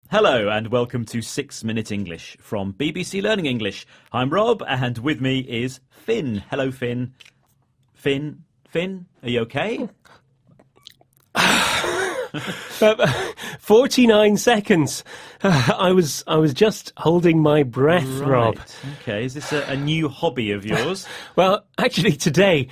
Hello and welcome to 6 Minute English from BBC Learning English. I'm Rob and with me is Finn. Hello, Finn. Finn, are you okay? 49 seconds. I was just holding my breath, Right. Rob. Okay, is this a new hobby of yours? Well, actually today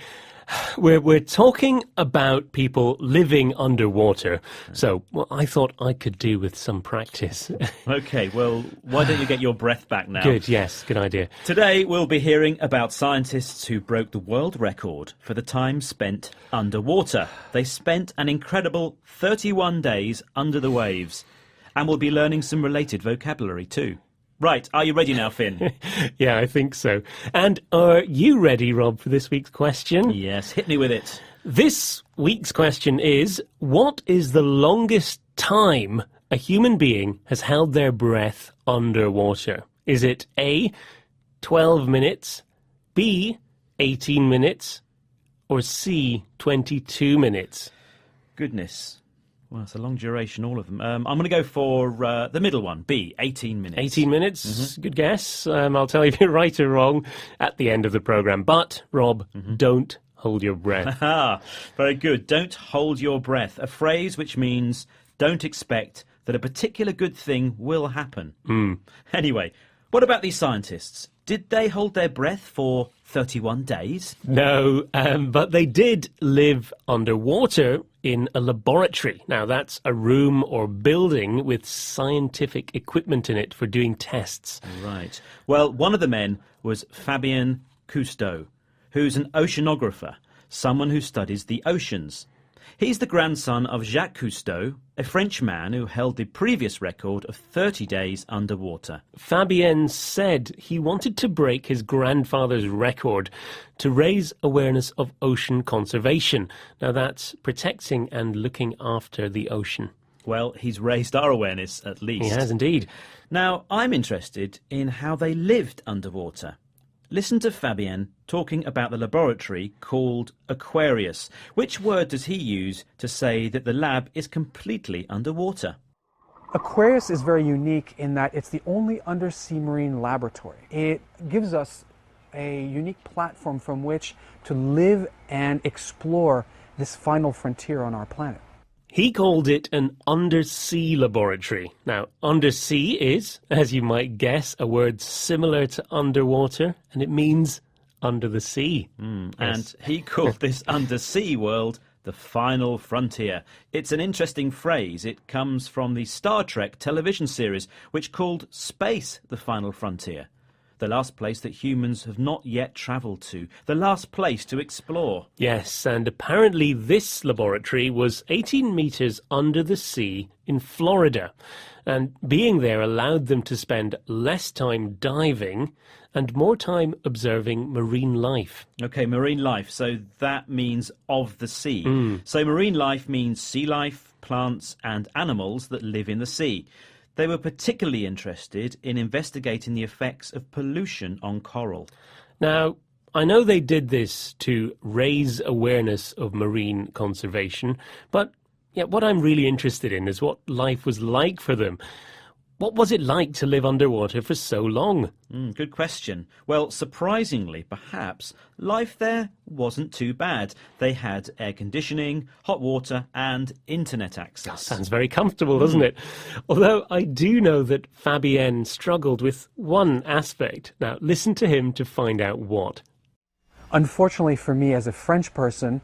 we're talking about people living underwater. So, I thought I could do with some practice. Okay, well, why don't you get your breath back now? Good, yes, good idea. Today we'll be hearing about scientists who broke the world record for the time spent underwater. They spent an incredible 31 days under the waves. And we'll be learning some related vocabulary too. Right, are you ready now, Finn? Yeah, I think so. And are you ready, Rob, for this week's question? Yes, hit me with it. This week's question is, what is the longest time a human being has held their breath underwater? Is it A, 12 minutes, B, 18 minutes, or C, 22 minutes? Goodness. Well, it's a long duration, all of them. I'm going to go for the middle one, B, 18 minutes. 18 minutes, Good guess. I'll tell you if you're right or wrong at the end of the programme. But, Rob, don't hold your breath. Ah, very good. Don't hold your breath. A phrase which means don't expect that a particular good thing will happen. Anyway, what about these scientists? Did they hold their breath for 31 days? No, but they did live underwater in a laboratory. Now, that's a room or building with scientific equipment in it for doing tests. Right. Well, one of the men was Fabien Cousteau, who's an oceanographer, someone who studies the oceans. He's the grandson of Jacques Cousteau, a French man who held the previous record of 30 days underwater. Fabien said he wanted to break his grandfather's record to raise awareness of ocean conservation. Now, that's protecting and looking after the ocean. Well, he's raised our awareness, at least. He has indeed. Now, I'm interested in how they lived underwater. Listen to Fabien talking about the laboratory called Aquarius. Which word does he use to say that the lab is completely underwater? Aquarius is very unique in that it's the only undersea marine laboratory. It gives us a unique platform from which to live and explore this final frontier on our planet. He called it an undersea laboratory. Now, undersea is, as you might guess, a word similar to underwater, and it means under the sea. And he called this undersea world the final frontier. It's an interesting phrase. It comes from the Star Trek television series, which called space the final frontier. The last place that humans have not yet travelled to. The last place to explore. Yes, and apparently this laboratory was 18 metres under the sea in Florida. And being there allowed them to spend less time diving and more time observing marine life. Okay, marine life. So that means of the sea. So marine life means sea life, plants and animals that live in the sea. They were particularly interested in investigating the effects of pollution on coral. Now, I know they did this to raise awareness of marine conservation, but what I'm really interested in is what life was like for them. What was it like to live underwater for so long? Good question. Well, surprisingly, perhaps, life there wasn't too bad. They had air conditioning, hot water and internet access. Sounds very comfortable, doesn't it? Although I do know that Fabien struggled with one aspect. Now, listen to him to find out what. Unfortunately for me as a French person,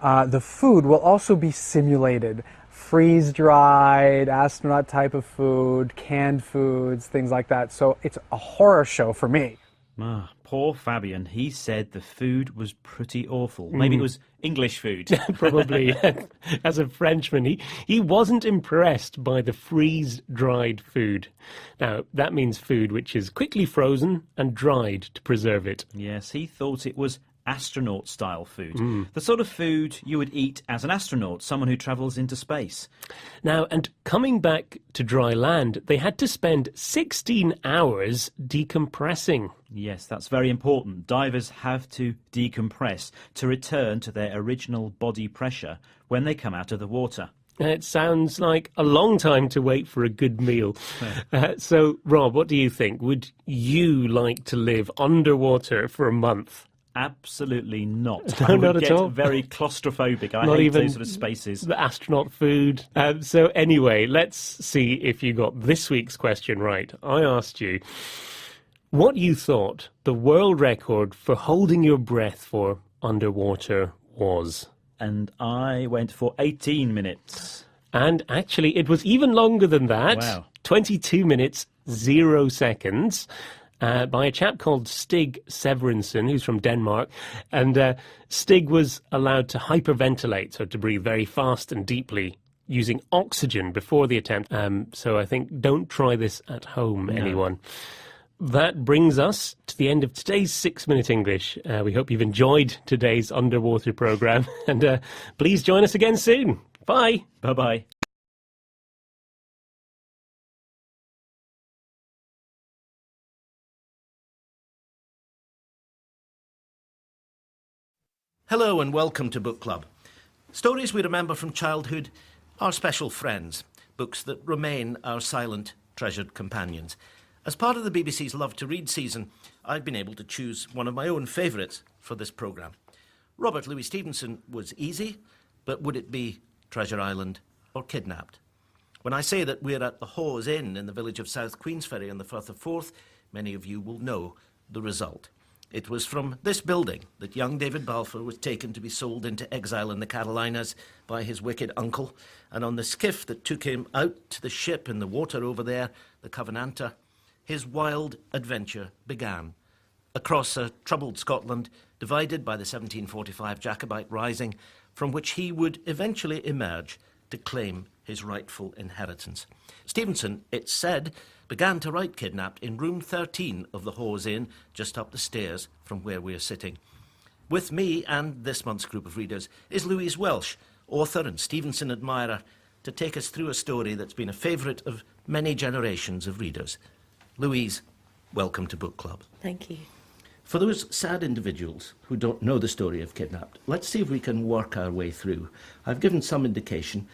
the food will also be simulated. Freeze-dried, astronaut type of food, canned foods, things like that. So it's a horror show for me. Poor Fabien. He said the food was pretty awful. Maybe it was English food. Probably. As a Frenchman, he wasn't impressed by the freeze-dried food. Now, that means food which is quickly frozen and dried to preserve it. Yes, he thought it was astronaut-style food. The sort of food you would eat as an astronaut, someone who travels into space. Now, and coming back to dry land, they had to spend 16 hours decompressing. Yes, that's very important. Divers have to decompress to return to their original body pressure when they come out of the water. It sounds like a long time to wait for a good meal. So, Rob, what do you think? Would you like to live underwater for a month? Absolutely not. No, I would not at get all. very claustrophobic. I Not hate even those sort of spaces. the astronaut food. So anyway, let's see if you got this week's question right. I asked you what you thought the world record for holding your breath for underwater was. And I went for 18 minutes. And actually, it was even longer than that. Wow. 22 minutes, 0 seconds. By a chap called Stig Severinsen, who's from Denmark. And Stig was allowed to hyperventilate, so to breathe very fast and deeply, using oxygen before the attempt. So I think don't try this at home, anyone. That brings us to the end of today's 6-Minute English. We hope you've enjoyed today's underwater programme. And please join us again soon. Bye. Bye-bye. Hello and welcome to Book Club. Stories we remember from childhood are special friends, books that remain our silent, treasured companions. As part of the BBC's Love to Read season, I've been able to choose one of my own favourites for this programme. Robert Louis Stevenson was easy, but would it be Treasure Island or Kidnapped? When I say that we're at the Hawes Inn in the village of South Queensferry on the Firth of Forth, many of you will know the result. It was from this building that young David Balfour was taken to be sold into exile in the Carolinas by his wicked uncle, and on the skiff that took him out to the ship in the water over there, the Covenanter, his wild adventure began. Across a troubled Scotland, divided by the 1745 Jacobite Rising, from which he would eventually emerge to claim his rightful inheritance. Stevenson, it's said, began to write Kidnapped in room 13 of the Hawes Inn, just up the stairs from where we're sitting. With me and this month's group of readers is Louise Welsh, author and Stevenson admirer, to take us through a story that's been a favourite of many generations of readers. Louise, welcome to Book Club. Thank you. For those sad individuals who don't know the story of Kidnapped, let's see if we can work our way through. I've given some indication.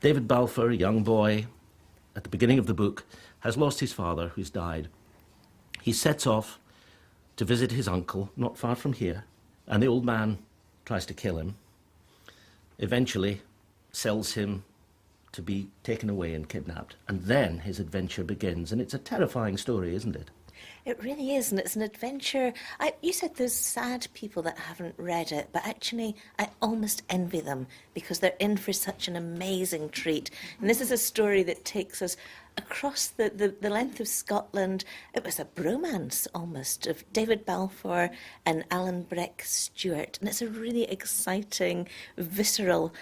David Balfour, a young boy, at the beginning of the book, has lost his father, who's died. He sets off to visit his uncle, not far from here, and the old man tries to kill him, eventually sells him to be taken away and kidnapped. And then his adventure begins, and it's a terrifying story, isn't it? It really is, and it's an adventure. You said there's sad people that haven't read it, but actually I almost envy them because they're in for such an amazing treat. And this is a story that takes us across the length of Scotland. It was a bromance almost of David Balfour and Alan Breck Stewart, and it's a really exciting, visceral,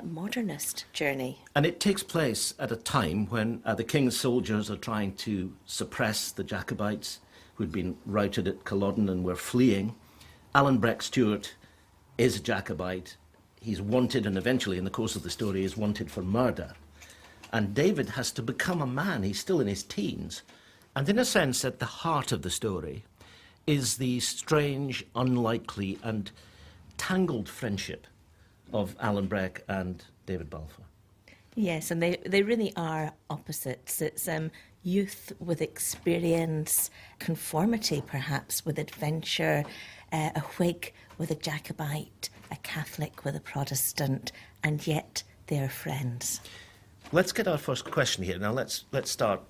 modernist journey. And it takes place at a time when the king's soldiers are trying to suppress the Jacobites who'd been routed at Culloden and were fleeing. Alan Breck Stewart is a Jacobite. He's wanted, and eventually in the course of the story is wanted for murder. And David has to become a man. He's still in his teens. And in a sense, at the heart of the story is the strange, unlikely and tangled friendship of Alan Breck and David Balfour. Yes, and they really are opposites. It's youth with experience, conformity perhaps with adventure, a Whig with a Jacobite, a Catholic with a Protestant, and yet they're friends. Let's get our first question here. Now let's start.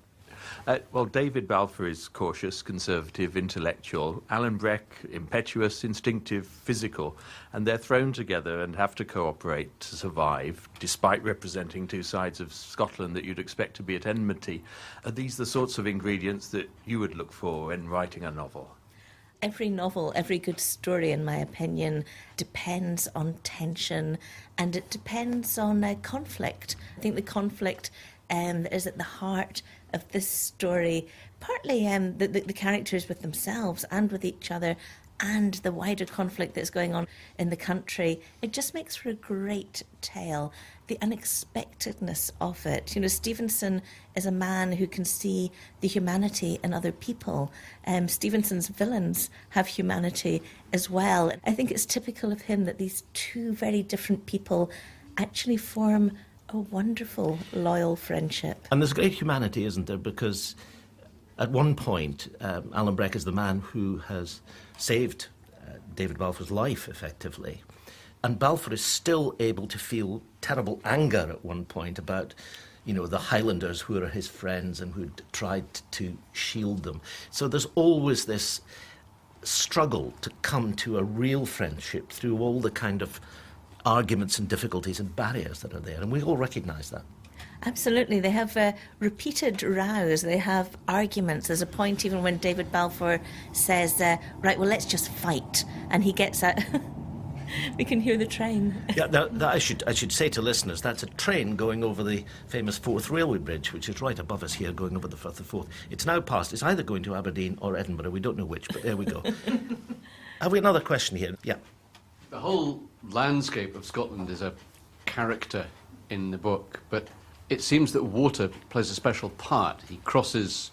Well, David Balfour is cautious, conservative, intellectual. Alan Breck, impetuous, instinctive, physical. And they're thrown together and have to cooperate to survive, despite representing two sides of Scotland that you'd expect to be at enmity. Are these the sorts of ingredients that you would look for in writing a novel? Every novel, every good story, in my opinion, depends on tension and it depends on conflict. I think the conflict is at the heart of this story, partly the characters with themselves and with each other, and the wider conflict that's going on in the country. It just makes for a great tale. The unexpectedness of it. You know, Stevenson is a man who can see the humanity in other people. Stevenson's villains have humanity as well. I think it's typical of him that these two very different people actually form a wonderful, loyal friendship. And there's great humanity, isn't there? Because at one point, Alan Breck is the man who has saved David Balfour's life, effectively. And Balfour is still able to feel terrible anger at one point about, you know, the Highlanders who are his friends and who'd tried to shield them. So there's always this struggle to come to a real friendship through all the kind of arguments and difficulties and barriers that are there. And we all recognise that. Absolutely. They have repeated rows. They have arguments. There's a point even when David Balfour says, right, well, let's just fight. And he gets out. We can hear the train. Yeah, that I should say to listeners, that's a train going over the famous Forth Railway Bridge, which is right above us here, going over the Firth of Forth. It's now past. It's either going to Aberdeen or Edinburgh. We don't know which, but there we go. Have we another question here? Yeah. The whole landscape of Scotland is a character in the book, but it seems that water plays a special part. He crosses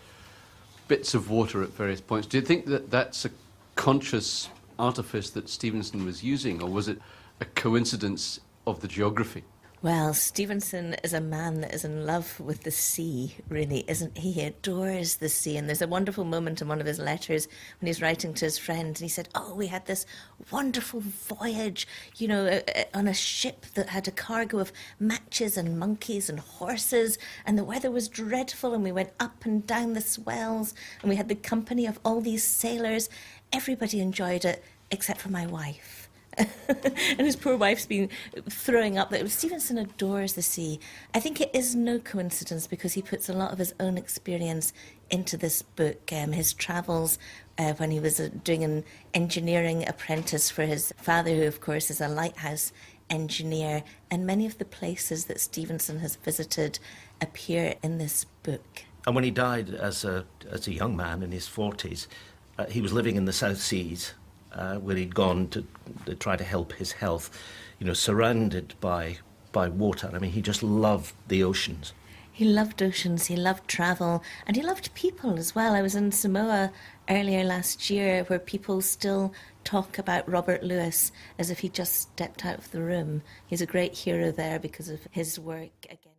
bits of water at various points. Do you think that that's a conscious artifice that Stevenson was using, or was it a coincidence of the geography? Well, Stevenson is a man that is in love with the sea, really, isn't he? He adores the sea. And there's a wonderful moment in one of his letters when he's writing to his friend, and he said, oh, we had this wonderful voyage, you know, on a ship that had a cargo of matches and monkeys and horses, and the weather was dreadful, and we went up and down the swells, and we had the company of all these sailors. Everybody enjoyed it, except for my wife. And his poor wife's been throwing up. That Stevenson adores the sea. I think it is no coincidence because he puts a lot of his own experience into this book. His travels when he was doing an engineering apprentice for his father, who of course is a lighthouse engineer, and many of the places that Stevenson has visited appear in this book. And when he died as a young man in his 40s, he was living in the South Seas, where he'd gone to try to help his health, you know, surrounded by water. I mean, he just loved the oceans. He loved oceans, he loved travel, and he loved people as well. I was in Samoa earlier last year where people still talk about Robert Louis as if he just stepped out of the room. He's a great hero there because of his work again.